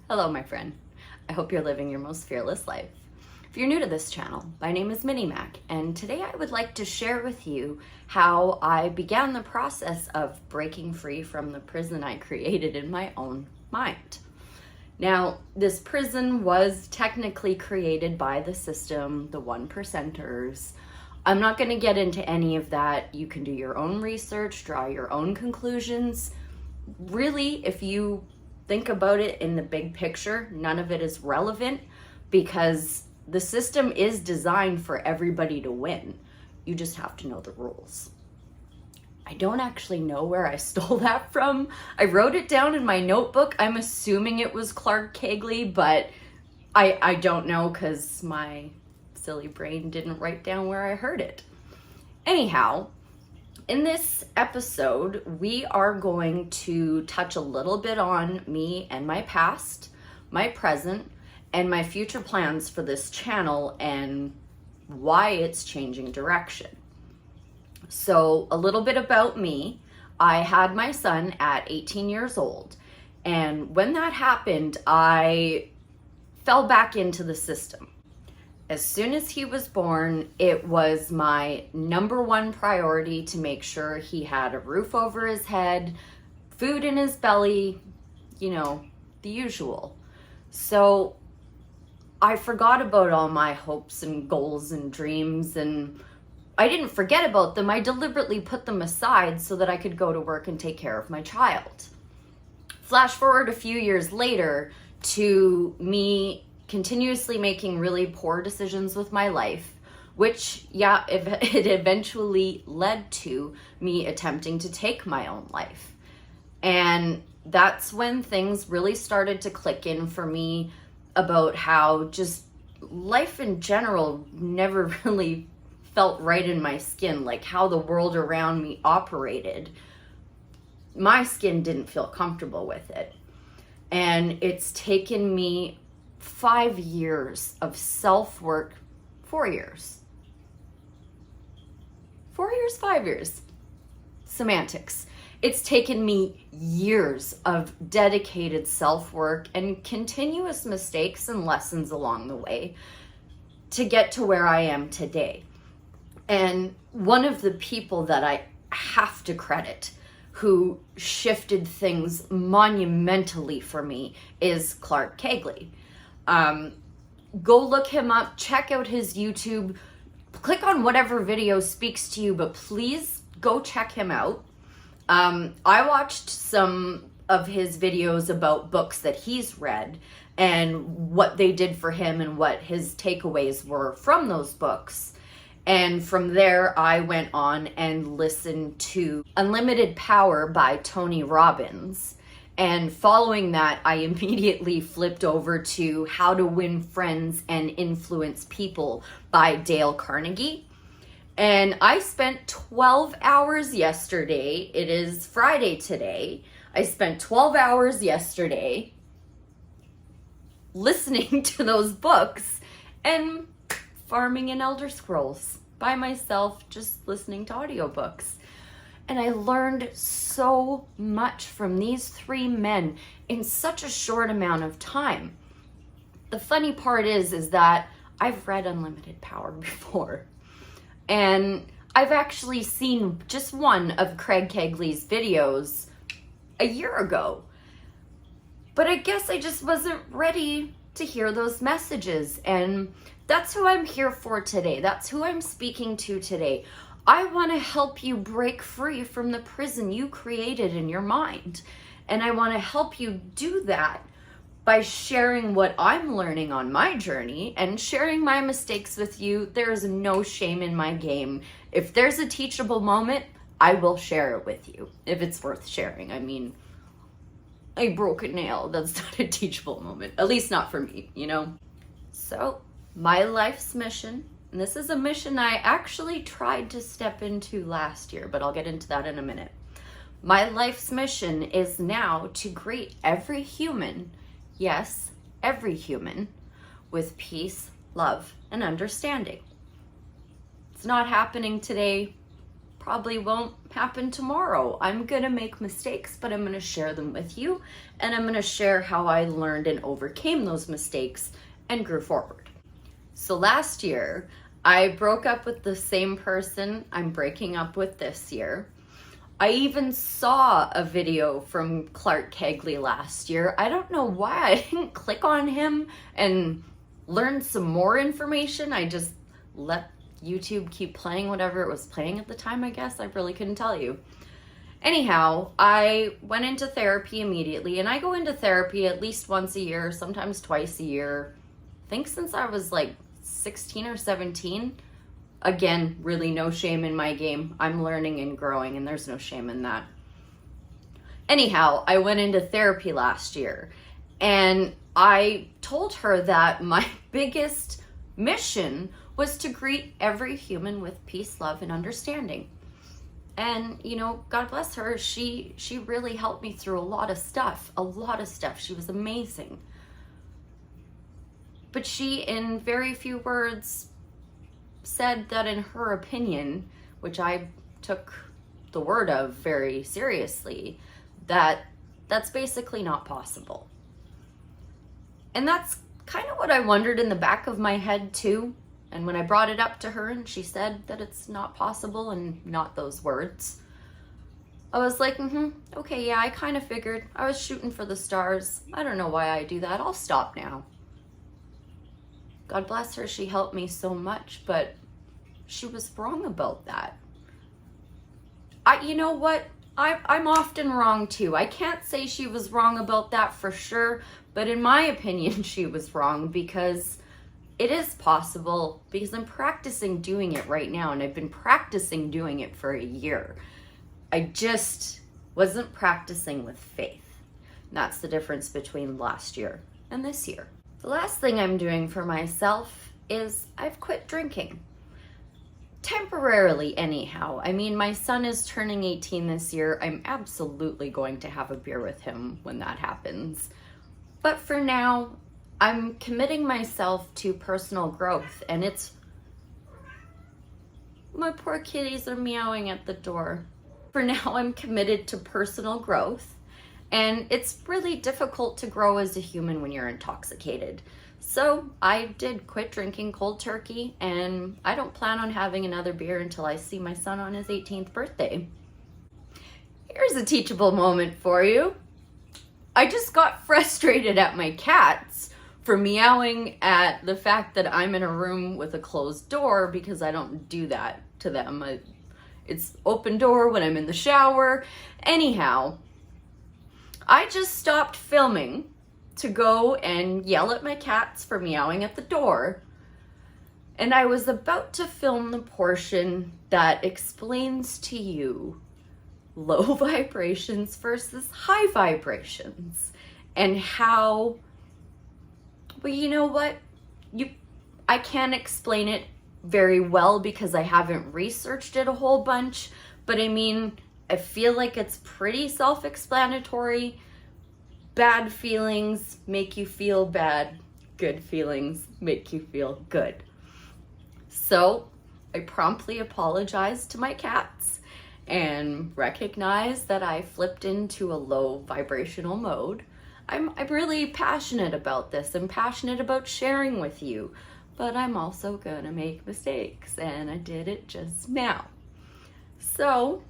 Hello, my friend. I hope you're living your most fearless life. If you're new to this channel, my name is Minnie Mac, and today I would like to share with you how I began the process of breaking free from the prison I created in my own mind. Now, this prison was technically created by the system, the 1%ers. I'm not going to get into any of that. You can do your own research, draw your own conclusions. Really, if you think about it in the big picture, none of it is relevant because the system is designed for everybody to win. You just have to know the rules. I don't actually know where I stole that from. I wrote it down in my notebook. I'm assuming it was Kegley, but I don't know because my silly brain didn't write down where I heard it. Anyhow, in this episode, we are going to touch a little bit on me and my past, my present, and my future plans for this channel and why it's changing direction. So a little bit about me. I had my son at 18 years old, and when that happened, I fell back into the system. As soon as he was born, it was my number one priority to make sure he had a roof over his head, food in his belly, you know, the usual. So I forgot about all my hopes and goals and dreams, and I didn't forget about them. I deliberately put them aside so that I could go to work and take care of my child. Flash forward a few years later to me continuously making really poor decisions with my life, which, yeah, it eventually led to me attempting to take my own life. And that's when things really started to click in for me about how just life in general never really felt right in my skin, like how the world around me operated. My skin didn't feel comfortable with it. And it's taken me 5 years of self-work, 4 years. 4 years, 5 years. Semantics. It's taken me years of dedicated self-work and continuous mistakes and lessons along the way to get to where I am today. And one of the people that I have to credit who shifted things monumentally for me is Kegley. Go look him up, check out his YouTube, click on whatever video speaks to you, but please go check him out. I watched some of his videos about books that he's read and what they did for him and what his takeaways were from those books. And from there, I went on and listened to Unlimited Power by Tony Robbins. And following that, I immediately flipped over to How to Win Friends and Influence People by Dale Carnegie. And I spent 12 hours yesterday. It is Friday today. I spent 12 hours yesterday listening to those books and farming in Elder Scrolls by myself, just listening to audiobooks. And I learned so much from these three men in such a short amount of time. The funny part is that I've read Unlimited Power before. And I've actually seen just one of Kegley's videos a year ago. But I guess I just wasn't ready to hear those messages. And that's who I'm here for today. That's who I'm speaking to today. I want to help you break free from the prison you created in your mind. And I want to help you do that by sharing what I'm learning on my journey and sharing my mistakes with you. There is no shame in my game. If there's a teachable moment, I will share it with you if it's worth sharing. I mean, I broke a nail. That's not a teachable moment, at least not for me, you know? So my life's mission, and this is a mission I actually tried to step into last year, but I'll get into that in a minute. My life's mission is now to greet every human, yes, every human, with peace, love, and understanding. It's not happening today, probably won't happen tomorrow. I'm gonna make mistakes, but I'm gonna share them with you, and I'm gonna share how I learned and overcame those mistakes and grew forward. So last year, I broke up with the same person I'm breaking up with this year. I even saw a video from Kegley last year. I don't know why I didn't click on him and learn some more information. I just let YouTube keep playing whatever it was playing at the time, I guess. I really couldn't tell you. Anyhow, I went into therapy immediately, and I go into therapy at least once a year, sometimes twice a year. I think since I was like 16 or 17. Again, really no shame in my game. I'm learning and growing, and there's no shame in that. Anyhow, I went into therapy last year, and I told her that my biggest mission was to greet every human with peace, love, and understanding. And, you know, God bless her, she really helped me through a lot of stuff. She was amazing. But she, in very few words, said that in her opinion, which I took the word of very seriously, that's basically not possible. And that's kind of what I wondered in the back of my head too. And when I brought it up to her and she said that it's not possible and not those words, I was like, okay, yeah, I kind of figured. I was shooting for the stars. I don't know why I do that. I'll stop now. God bless her, she helped me so much, but she was wrong about that. You know what? I'm often wrong too. I can't say she was wrong about that for sure, but in my opinion, she was wrong because it is possible, because I'm practicing doing it right now, and I've been practicing doing it for a year. I just wasn't practicing with faith. And that's the difference between last year and this year. The last thing I'm doing for myself is I've quit drinking. Temporarily, anyhow. I mean, my son is turning 18 this year. I'm absolutely going to have a beer with him when that happens. But for now, I'm committing myself to personal growth, and it's... My poor kitties are meowing at the door. For now, I'm committed to personal growth. And it's really difficult to grow as a human when you're intoxicated. So I did quit drinking cold turkey, and I don't plan on having another beer until I see my son on his 18th birthday. Here's a teachable moment for you. I just got frustrated at my cats for meowing at the fact that I'm in a room with a closed door, because I don't do that to them. It's open door when I'm in the shower. Anyhow, I just stopped filming to go and yell at my cats for meowing at the door. And I was about to film the portion that explains to you low vibrations versus high vibrations, and how, well, you know what? I can't explain it very well because I haven't researched it a whole bunch, but I mean, I feel like it's pretty self-explanatory. Bad feelings make you feel bad. Good feelings make you feel good. So I promptly apologized to my cats and recognized that I flipped into a low vibrational mode. I'm really passionate about this. I'm passionate about sharing with you, but I'm also gonna make mistakes, and I did it just now. So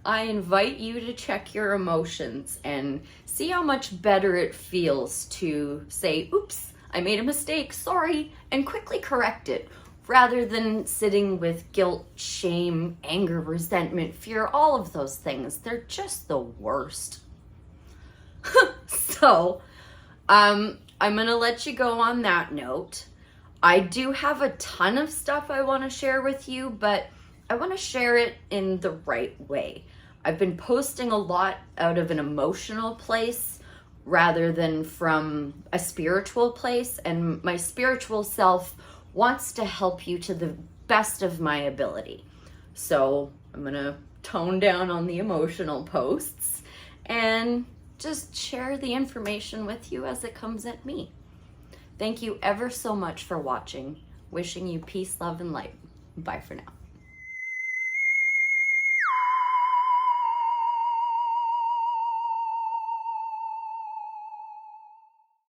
I invite you to check your emotions and see how much better it feels to say, oops, I made a mistake, sorry, and quickly correct it, rather than sitting with guilt, shame, anger, resentment, fear, all of those things. They're just the worst. So, I'm gonna let you go on that note. I do have a ton of stuff I want to share with you, but I want to share it in the right way. I've been posting a lot out of an emotional place rather than from a spiritual place, and my spiritual self wants to help you to the best of my ability. So I'm gonna tone down on the emotional posts and just share the information with you as it comes at me. Thank you ever so much for watching. Wishing you peace, love, and light. Bye for now.